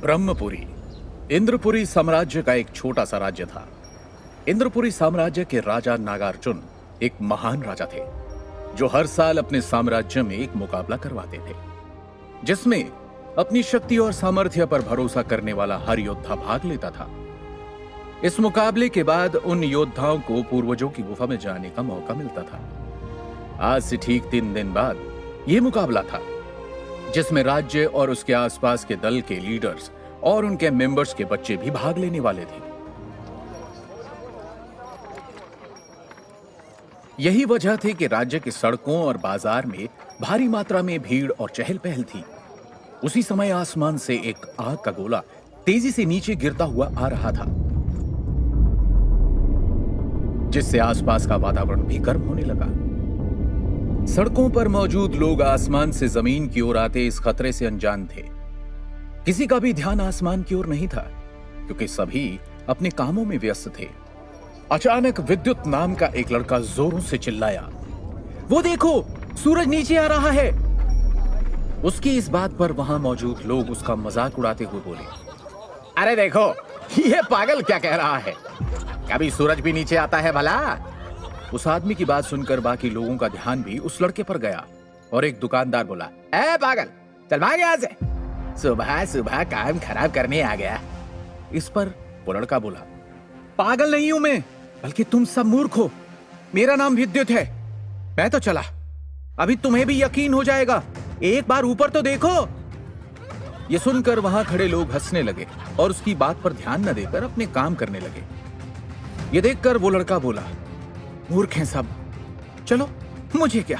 ब्रह्मपुरी इंद्रपुरी साम्राज्य का एक छोटा सा राज्य था। इंद्रपुरी साम्राज्य के राजा नागार्जुन एक महान राजा थे जो हर साल अपने साम्राज्य में एक मुकाबला करवाते थे, जिसमें अपनी शक्ति और सामर्थ्य पर भरोसा करने वाला हर योद्धा भाग लेता था। इस मुकाबले के बाद उन योद्धाओं को पूर्वजों की गुफा में जाने का मौका मिलता था। आज से ठीक 3 दिन बाद यह मुकाबला था, जिसमें राज्य और उसके आसपास के दल के लीडर्स और उनके मेंबर्स के बच्चे भी भाग लेने वाले थे। यही वजह थी कि राज्य की सड़कों और बाजार में भारी मात्रा में भीड़ और चहल पहल थी। उसी समय आसमान से एक आग का गोला तेजी से नीचे गिरता हुआ आ रहा था, जिससे आसपास का वातावरण भी गर्म होने लगा। सड़कों पर मौजूद लोग आसमान से जमीन की ओर आते इस खतरे से अनजान थे। किसी का भी ध्यान आसमान की ओर नहीं था, क्योंकि सभी अपने कामों में व्यस्त थे। अचानक विद्युत नाम का एक लड़का जोरों से चिल्लाया, वो देखो, सूरज नीचे आ रहा है। उसकी इस बात पर वहां मौजूद लोग उसका मजाक उड़ाते हुए बोले, अरे देखो, ये पागल क्या कह रहा है, कभी सूरज भी नीचे आता है भला। उस आदमी की बात सुनकर बाकी लोगों का ध्यान भी उस लड़के पर गया और एक दुकानदार बोला, ए पागल, चल भाग यहां से, सुबह सुबह काम खराब करने आ गया। इस पर वो लड़का बोला, पागल नहीं हूं मैं, बल्कि तुम सब मूर्ख हो। मेरा नाम विद्युत है, मैं तो चला, अभी तुम्हें भी यकीन हो जाएगा, एक बार ऊपर तो देखो। ये सुनकर वहां खड़े लोग हंसने लगे और उसकी बात पर ध्यान न देकर अपने काम करने लगे। ये देखकर वो लड़का बोला, मूर्ख हैं सब, चलो मुझे क्या।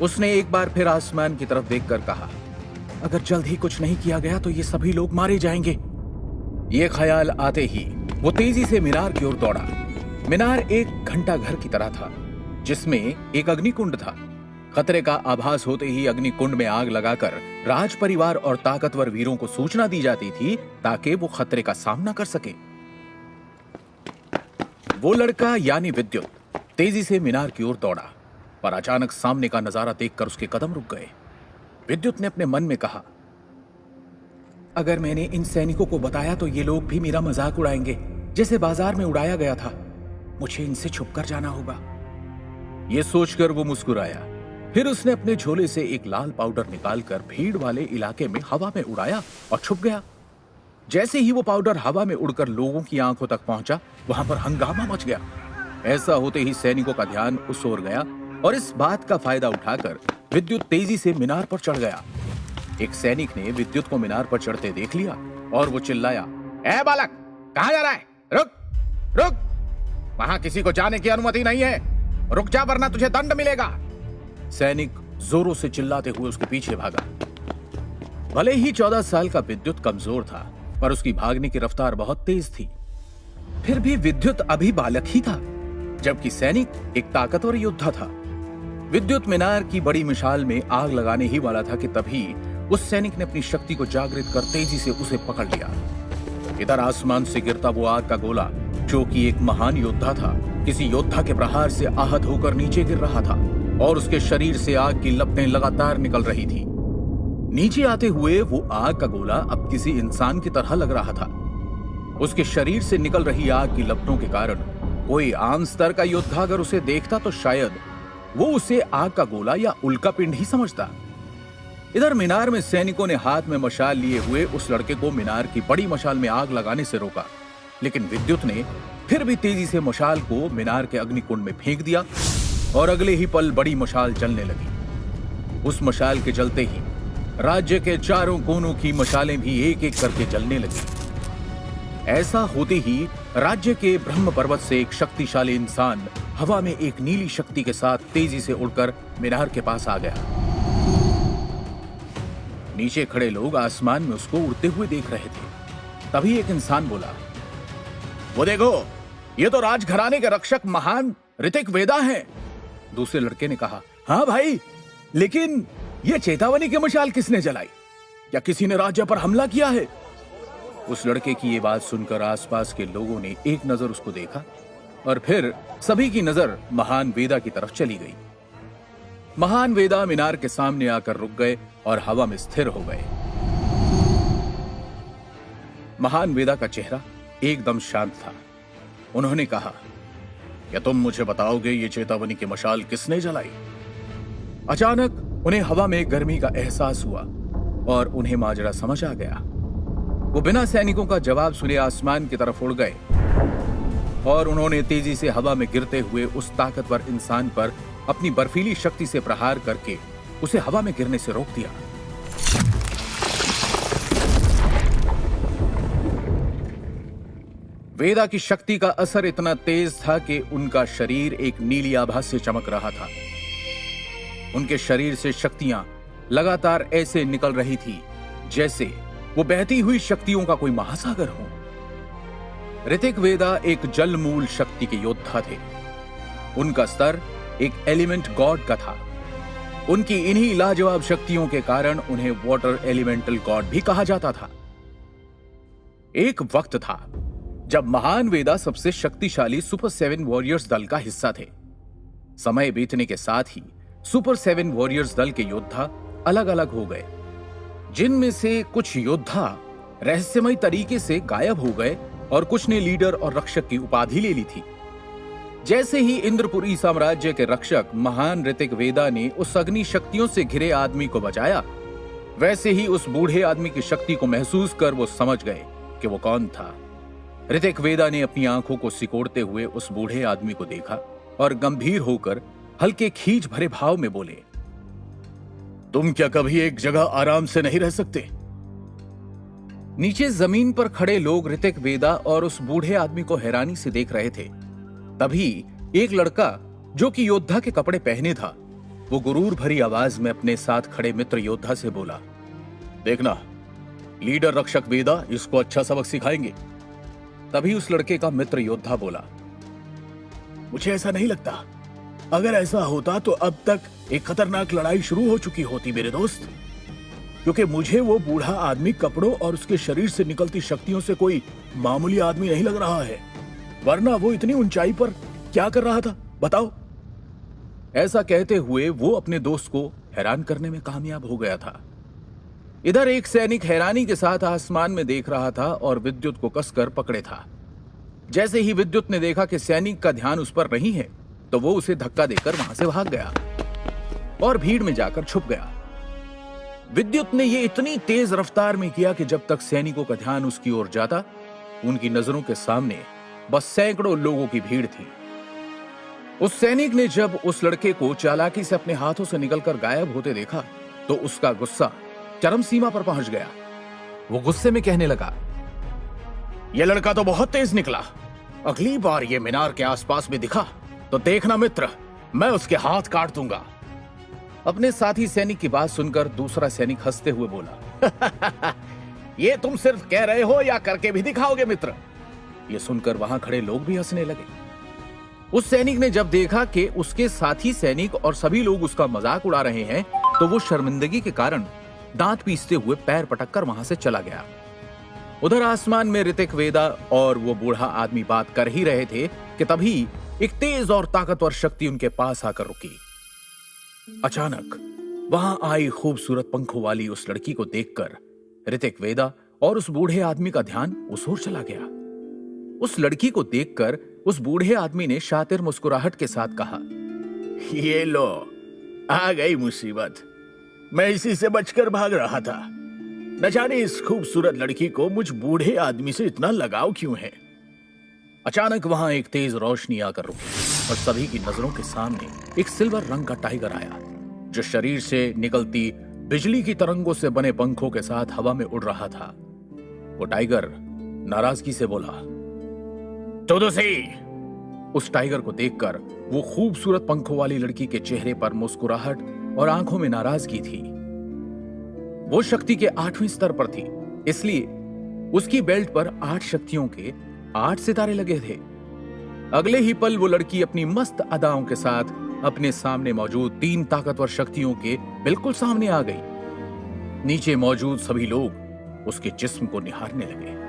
उसने एक बार फिर आसमान की तरफ देखकर कहा, अगर जल्द ही कुछ नहीं किया गया तो ये सभी लोग मारे जाएंगे। ये ख्याल आते ही वो तेजी से मीनार की ओर दौड़ा। मीनार एक घंटा घर की तरह था, जिसमें एक अग्निकुंड था। खतरे का आभास होते ही अग्निकुंड में आग लगाकर राज परिवार और ताकतवर वीरों को सूचना दी जाती थी, ताकि वो खतरे का सामना कर सके। वो लड़का यानी विद्युत तेजी से मीनार की ओर दौड़ा, पर अचानक सामने का नजारा देखकर उसके कदम रुक गए। विद्युत ने अपने मन में कहा, अगर मैंने इन सैनिकों को बताया तो ये लोग भी मेरा मजाक उड़ाएंगे, जैसे बाजार में उड़ाया गया था। मुझे इनसे छुपकर जाना होगा। यह सोचकर वो मुस्कुराया। फिर उसने अपने झोले से एक लाल पाउडर निकालकर भीड़ वाले इलाके में हवा में उड़ाया और छुप गया। जैसे ही वो पाउडर हवा में उड़कर लोगों की आंखों तक पहुंचा, वहां पर हंगामा मच गया। ऐसा होते ही सैनिकों का ध्यान उस ओर गया और इस बात का फायदा उठाकर विद्युत तेजी से मीनार पर चढ़ गया। एक सैनिक ने विद्युत को मीनार पर चढ़ते देख लिया और वो चिल्लाया, ए बालक, कहां जा रहा है? रुक रुक, वहां किसी को जाने की अनुमति नहीं है, रुक जा वरना तुझे दंड मिलेगा। सैनिक जोरों से चिल्लाते हुए उसके पीछे भागा। भले ही 14 साल का विद्युत कमजोर था, पर उसकी भागने की रफ्तार बहुत तेज थी। फिर भी विद्युत अभी बालक ही था, जबकि सैनिक एक ताकतवर योद्धा था। विद्युत मीनार की बड़ी मिसाल में आग लगाने ही वाला था कि तभी उस सैनिक ने अपनी शक्ति को जागृत कर तेजी से उसे पकड़ लिया। इधर आसमान से गिरता वो आग का गोला, जो कि एक महान योद्धा था, किसी योद्धा के प्रहार से आहत होकर नीचे गिर रहा था और उसके शरीर से आग की लपटें लगातार निकल रही थी। नीचे आते हुए वो आग का गोला अब किसी इंसान की तरह लग रहा था। उसके शरीर से निकल रही आग की लपटों के कारण कोई आम स्तर का योद्धा अगर उसे देखता तो शायद वो उसे आग का गोला या उल्का पिंड ही समझता। इधर मीनार में सैनिकों ने हाथ में मशाल लिए हुए उस लड़के को मीनार की बड़ी मशाल में आग लगाने से रोका, लेकिन विद्युत ने फिर भी तेजी से मशाल को मीनार के अग्निकुंड में फेंक दिया और अगले ही पल बड़ी मशाल जलने लगी। उस मशाल के जलते ही राज्य के चारों कोनों की मशालें भी एक एक करके जलने लगी। ऐसा होते ही राज्य के ब्रह्म पर्वत से एक शक्तिशाली इंसान हवा में एक नीली शक्ति के साथ तेजी से उड़कर मीनार के पास आ गया। नीचे खड़े लोग आसमान में उसको उड़ते हुए देख रहे थे। तभी एक इंसान बोला, वो देखो, ये तो राजघराने के रक्षक महान ऋतिक वेदा हैं। दूसरे लड़के ने कहा, हाँ भाई, लेकिन ये चेतावनी की मशाल किसने जलाई? क्या किसी ने राज्य पर हमला किया है? उस लड़के की ये बात सुनकर आसपास के लोगों ने एक नजर उसको देखा और फिर सभी की नजर महान वेदा की तरफ चली गई। महान वेदा मीनार के सामने आकर रुक गए और हवा में स्थिर हो गए। महान वेदा का चेहरा एकदम शांत था। उन्होंने कहा, क्या तुम मुझे बताओगे ये चेतावनी की मशाल किसने जलाई? अचानक उन्हें हवा में गर्मी का एहसास हुआ और उन्हें माजरा समझ आ गया। वो बिना सैनिकों का जवाब सुने आसमान की तरफ उड़ गए और उन्होंने तेजी से हवा में गिरते हुए उस ताकतवर इंसान पर अपनी बर्फीली शक्ति से प्रहार करके उसे हवा में गिरने से रोक दिया। वेदा की शक्ति का असर इतना तेज था कि उनका शरीर एक नीली आभा से चमक रहा था। उनके शरीर से शक्तियां लगातार ऐसे निकल रही थी जैसे वो बहती हुई शक्तियों का कोई महासागर हो। ऋतिक वेदा एक जलमूल शक्ति के योद्धा थे। उनका स्तर एक एलिमेंट गॉड का था। उनकी इन्हीं लाजवाब शक्तियों के कारण उन्हें वाटर एलिमेंटल गॉड भी कहा जाता था। एक वक्त था जब महान वेदा सबसे शक्तिशाली सुपर 7 वॉरियर्स दल का हिस्सा थे। समय बीतने के साथ ही सुपर 7 वॉरियर्स दल के योद्धा अलग अलग हो गए, जिनमें से कुछ योद्धा रहस्यमय तरीके से गायब हो गए और कुछ ने लीडर और रक्षक की उपाधि ले ली थी। जैसे ही इंद्रपुरी साम्राज्य के रक्षक महान ऋतिक वेदा ने उस अग्नि शक्तियों से घिरे आदमी को बचाया, वैसे ही उस बूढ़े आदमी की शक्ति को महसूस कर वो समझ गए कि वो कौन था। ऋतिक वेदा ने अपनी आंखों को सिकोड़ते हुए उस बूढ़े आदमी को देखा और गंभीर होकर हल्के खींच भरे भाव में बोले, तुम क्या कभी एक जगह आराम से नहीं रह सकते? नीचे जमीन पर खड़े लोग ऋतिक वेदा और उस बूढ़े आदमी को हैरानी से देख रहे थे। तभी एक लड़का जो कि योद्धा के कपड़े पहने था, वो गुरूर भरी आवाज में अपने साथ खड़े मित्र योद्धा से बोला, देखना, लीडर रक्षक वेदा इसको अच्छा सबक सिखाएंगे। तभी उस लड़के का मित्र योद्धा बोला, मुझे ऐसा नहीं लगता। अगर ऐसा होता तो अब तक एक खतरनाक लड़ाई शुरू हो चुकी होती मेरे दोस्त, क्योंकि मुझे वो बूढ़ा आदमी कपड़ों और उसके शरीर से निकलती शक्तियों से कोई मामूली आदमी नहीं लग रहा है। वरना वो इतनी ऊंचाई पर क्या कर रहा था बताओ? ऐसा कहते हुए वो अपने दोस्त को हैरान करने में कामयाब हो गया था। इधर एक सैनिक हैरानी के साथ आसमान में देख रहा था और विद्युत को कसकर पकड़े था। जैसे ही विद्युत ने देखा कि सैनिक का ध्यान उस पर नहीं है, तो वो उसे धक्का देकर वहां से भाग गया और भीड़ में जाकर छुप गया। विद्युत ने यह इतनी तेज रफ्तार में किया कि जब तक सैनिकों का ध्यान उसकी ओर जाता, उनकी नजरों के सामने बस सैकड़ों लोगों की भीड़ थी। उस सैनिक ने जब उस लड़के को चालाकी से अपने हाथों से निकलकर गायब होते देखा, तो उसका गुस्सा चरम सीमा पर पहुंच गया। वो गुस्से में कहने लगा, यह लड़का तो बहुत तेज निकला। अगली बार ये मीनार के आसपास में दिखा तो देखना मित्र, मैं उसके हाथ काट दूंगा। अपने साथी सैनिक की बात सुनकर दूसरा सैनिक हंसते हुए बोला, ये तुम सिर्फ कह रहे हो या करके भी दिखाओगे मित्र? ये सुनकर वहां खड़े लोग भी हंसने लगे। उस सैनिक ने जब देखा कि उसके साथी सैनिक और सभी लोग उसका मजाक उड़ा रहे हैं, तो वो शर्मिंदगी के कारण दांत पीसते हुए पैर पटककर वहां से चला गया। उधर आसमान में ऋतिक वेदा और वो बूढ़ा आदमी बात कर ही रहे थे कि तभी एक तेज और ताकतवर शक्ति उनके पास आकर रुकी। अचानक वहां आई खूबसूरत पंखों वाली उस लड़की को देखकर ऋतिक वेदा और उस बूढ़े आदमी का ध्यान उस ओर चला गया। उस लड़की को देखकर उस बूढ़े आदमी ने शातिर मुस्कुराहट के साथ कहा, ये लो, आ गई मुसीबत। मैं इसी से बचकर भाग रहा था। न जाने इस खूबसूरत लड़की को मुझ बूढ़े आदमी से इतना लगाव क्यों है। अचानक वहां एक तेज रोशनी आकर रुकी और सभी की नजरों के सामने एक सिल्वर रंग का टाइगर आया, जो शरीर से निकलती बिजली की तरंगों से बने पंखों के साथ हवा में उड़ रहा था। वो टाइगर नाराजगी से बोला, तुदुसी। उस टाइगर को देखकर वो खूबसूरत पंखों वाली लड़की के चेहरे पर मुस्कुराहट और आंखों में नाराजगी थी। वो शक्ति के 8वें स्तर पर थी, इसलिए उसकी बेल्ट पर 8 शक्तियों के 8 सितारे लगे थे। अगले ही पल वो लड़की अपनी मस्त अदाओं के साथ अपने सामने मौजूद 3 ताकतवर शक्तियों के बिल्कुल सामने आ गई। नीचे मौजूद सभी लोग उसके जिस्म को निहारने लगे।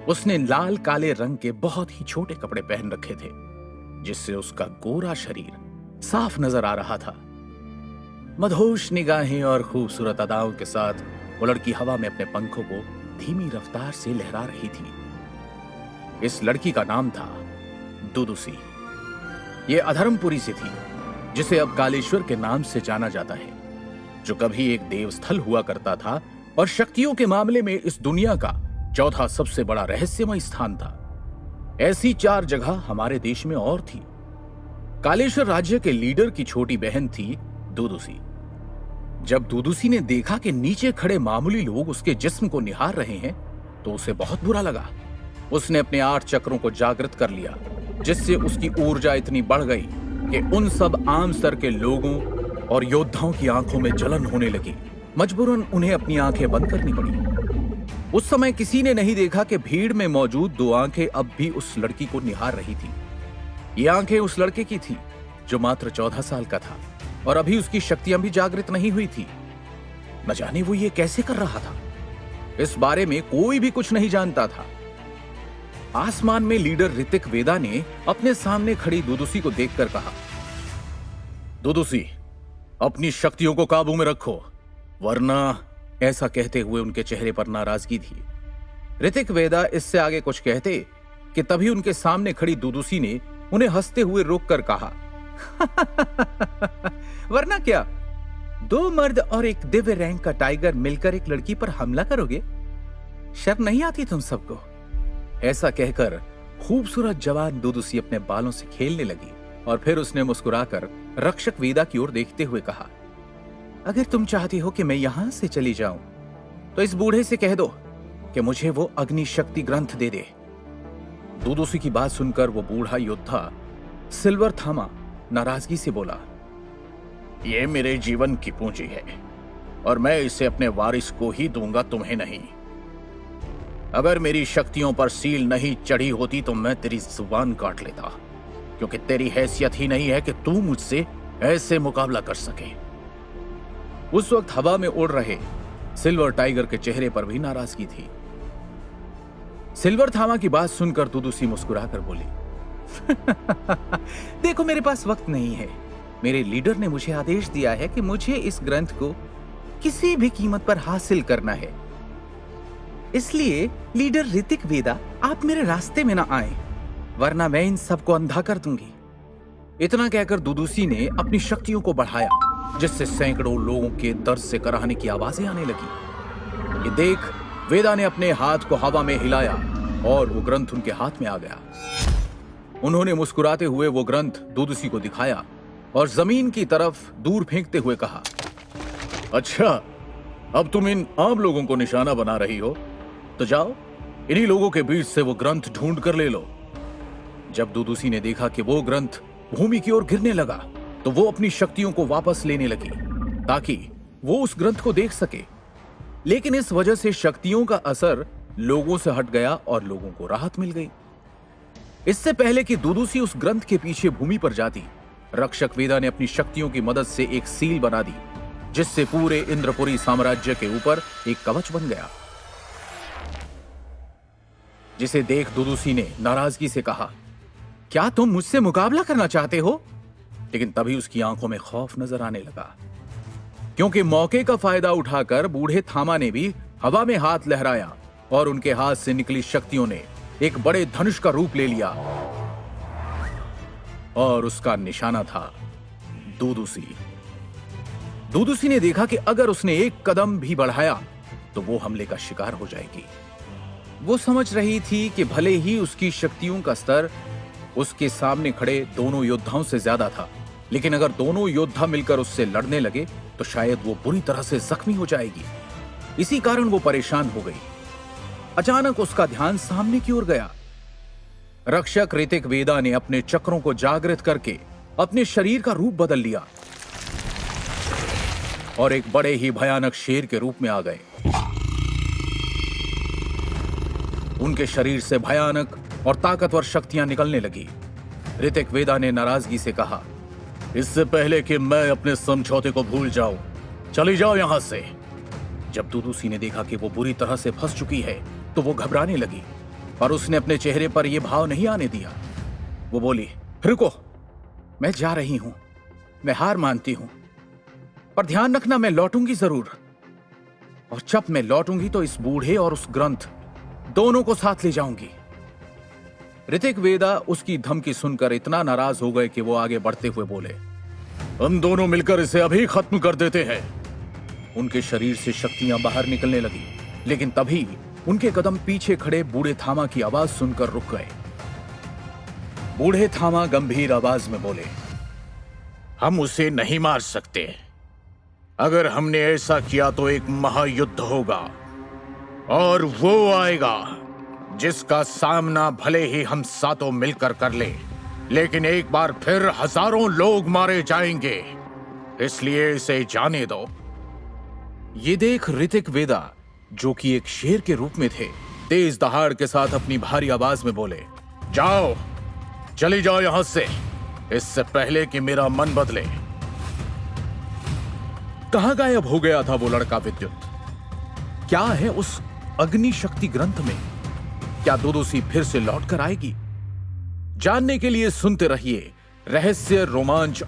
उसने लाल काले रंग के बहुत ही छोटे कपड़े पहन रखे थे, जिससे उसका गोरा शरीर साफ नजर आ रहा था। मदहोश निगाहें और खूबसूरत अदाओं के साथ वो लड़की हवा में अपने पंखों को धीमी रफ्तार से लहरा रही थी। इस लड़की का नाम था दुदुसी। ये अधर्मपुरी से थी, जिसे अब कालेश्वर के नाम से जाना जाता है, जो कभी एक देवस्थल हुआ करता था और शक्तियों के मामले में इस दुनिया का चौथा सबसे बड़ा रहस्यमय स्थान था। ऐसी 4 जगह हमारे देश में और थी। कालेश्वर राज्य के लीडर की छोटी बहन थी दुदुसी। जब दुदुसी ने देखा कि नीचे खड़े मामूली लोग उसके जिस्म को निहार रहे हैं, तो उसे बहुत बुरा लगा। उसने अपने 8 चक्रों को जागृत कर लिया, जिससे उसकी ऊर्जा इतनी बढ़ गई कि उन सब आम स्तर के लोगों और योद्धाओं की आंखों में जलन होने लगी। मजबूरन उन्हें अपनी आंखें बंद करनी पड़ी। उस समय किसी ने नहीं देखा कि भीड़ में मौजूद 2 आंखें अब भी उस लड़की को निहार रही थी। ये आंखें उस लड़के की थी जो मात्र 14 साल का था और अभी उसकी शक्तियां भी जागृत नहीं हुई थी। न जाने वो ये कैसे कर रहा था। इस बारे में कोई भी कुछ नहीं जानता था। आसमान में लीडर ऋतिक वेदा ने अपने सामने खड़ी दुदुसी को देखकर कहा, दुदुसी, अपनी शक्तियों को काबू में रखो, वरना। ऐसा कहते हुए उनके चेहरे पर नाराजगी थी। ऋतिक वेदा इससे आगे कुछ कहते कि तभी उनके सामने खड़ी दुदुसी ने उन्हें हंसते हुए रोककर कहा, वरना क्या, 2 मर्द और एक दिव्य रैंक का टाइगर मिलकर एक लड़की पर हमला करोगे? शर्म नहीं आती तुम सबको? ऐसा कहकर खूबसूरत जवान दुदुसी अपने बालों से खेलने लगी और फिर उसने मुस्कुराकर रक्षक वेदा की ओर देखते हुए कहा, अगर तुम चाहती हो कि मैं यहां से चली जाऊं, तो इस बूढ़े से कह दो कि मुझे वो अग्नि शक्ति ग्रंथ दे दे। दुदुसी की बात सुनकर वो बूढ़ा योद्धा सिल्वर थामा नाराजगी से बोला, ये मेरे जीवन की पूंजी है और मैं इसे अपने वारिस को ही दूंगा, तुम्हें नहीं। अगर मेरी शक्तियों पर सील नहीं चढ़ी होती तो मैं तेरी जुबान काट लेता, क्योंकि तेरी हैसियत ही नहीं है कि तू मुझसे ऐसे मुकाबला कर सके। उस वक्त हवा में उड़ रहे सिल्वर टाइगर के चेहरे पर भी नाराजगी थी। सिल्वर थामा की बात सुनकर दुदुसी मुस्कुराकर बोली, देखो, मेरे पास वक्त नहीं है। मेरे लीडर ने मुझे आदेश दिया है कि मुझे इस ग्रंथ को किसी भी कीमत पर हासिल करना है। इसलिए लीडर ऋतिक वेदा, आप मेरे रास्ते में ना आए, वरना मैं इन सबको अंधा कर दूंगी। इतना कहकर दुदुसी ने अपनी शक्तियों को बढ़ाया, जिससे सैकड़ों लोगों के दर्द से कराहने की आवाजें आने लगी। ये देख वेदा ने अपने हाथ को हवा में हिलाया और वो ग्रंथ उनके हाथ में आ गया। उन्होंने मुस्कुराते हुए वो ग्रंथ दुदुसी को दिखाया और जमीन की तरफ दूर फेंकते हुए कहा, अच्छा, अब तुम इन आम लोगों को निशाना बना रही हो, तो जाओ इन्हीं लोगों के बीच से वो ग्रंथ ढूंढ कर ले लो। जब दुदुसी ने देखा कि वो ग्रंथ भूमि की ओर गिरने लगा, तो वो अपनी शक्तियों को वापस लेने लगी ताकि वो उस ग्रंथ को देख सके। लेकिन इस वजह से शक्तियों का असर लोगों से हट गया और लोगों को राहत मिल गई। इससे पहले कि दुदुसी उस ग्रंथ के पीछे भूमि पर जाती, रक्षक वेदा ने अपनी शक्तियों की मदद से एक सील बना दी, जिससे पूरे इंद्रपुरी साम्राज्य के ऊपर एक कवच बन गया। जिसे देख दुदुसी ने नाराजगी से कहा, क्या तुम मुझसे मुकाबला करना चाहते हो? लेकिन तभी उसकी आंखों में खौफ नजर आने लगा, क्योंकि मौके का फायदा उठाकर बूढ़े थामा ने भी हवा में हाथ लहराया और उनके हाथ से निकली शक्तियों ने एक बड़े धनुष का रूप ले लिया और उसका निशाना था दुदुसी। दुदुसी ने देखा कि अगर उसने एक कदम भी बढ़ाया तो वो हमले का शिकार हो जाएगी। वो समझ रही थी कि भले ही उसकी शक्तियों का स्तर उसके सामने खड़े दोनों योद्धाओं से ज्यादा था, लेकिन अगर दोनों योद्धा मिलकर उससे लड़ने लगे तो शायद वो बुरी तरह से जख्मी हो जाएगी। इसी कारण वो परेशान हो गई। अचानक उसका ध्यान सामने की ओर गया। रक्षक ऋतिक वेदा ने अपने चक्रों को जागृत करके अपने शरीर का रूप बदल लिया और एक बड़े ही भयानक शेर के रूप में आ गए। उनके शरीर से भयानक और ताकतवर शक्तियां निकलने लगी। ऋतिक वेदा ने नाराजगी से कहा, इससे पहले कि मैं अपने समझौते को भूल जाऊं, चली जाओ यहां से। जब दुदुसी ने देखा कि वो बुरी तरह से फंस चुकी है तो वो घबराने लगी, पर उसने अपने चेहरे पर यह भाव नहीं आने दिया। वो बोली, रुको, मैं जा रही हूं, मैं हार मानती हूं, पर ध्यान रखना मैं लौटूंगी जरूर। और जब मैं लौटूंगी तो इस बूढ़े और उस ग्रंथ दोनों को साथ ले जाऊंगी। ऋतिक वेदा उसकी धमकी सुनकर इतना नाराज हो गए कि वो आगे बढ़ते हुए बोले, हम दोनों मिलकर इसे अभी खत्म कर देते हैं। उनके शरीर से शक्तियां बाहर निकलने लगी, लेकिन तभी उनके कदम पीछे खड़े बूढ़े थामा की आवाज सुनकर रुक गए। बूढ़े थामा गंभीर आवाज में बोले, हम उसे नहीं मार सकते। अगर हमने ऐसा किया तो एक महायुद्ध होगा और वो आएगा जिसका सामना भले ही हम सातों मिलकर कर ले, लेकिन एक बार फिर हजारों लोग मारे जाएंगे। इसलिए इसे जाने दो। ये देख ऋतिक वेदा, जो कि एक शेर के रूप में थे, तेज दहाड़ के साथ अपनी भारी आवाज में बोले, जाओ, चली जाओ यहां से, इससे पहले कि मेरा मन बदले। कहां गायब हो गया था वो लड़का विद्युत? क्या है उस अग्नि शक्ति ग्रंथ में? क्या दुदुसी फिर से लौट कर आएगी? जानने के लिए सुनते रहिए रहस्य, रोमांच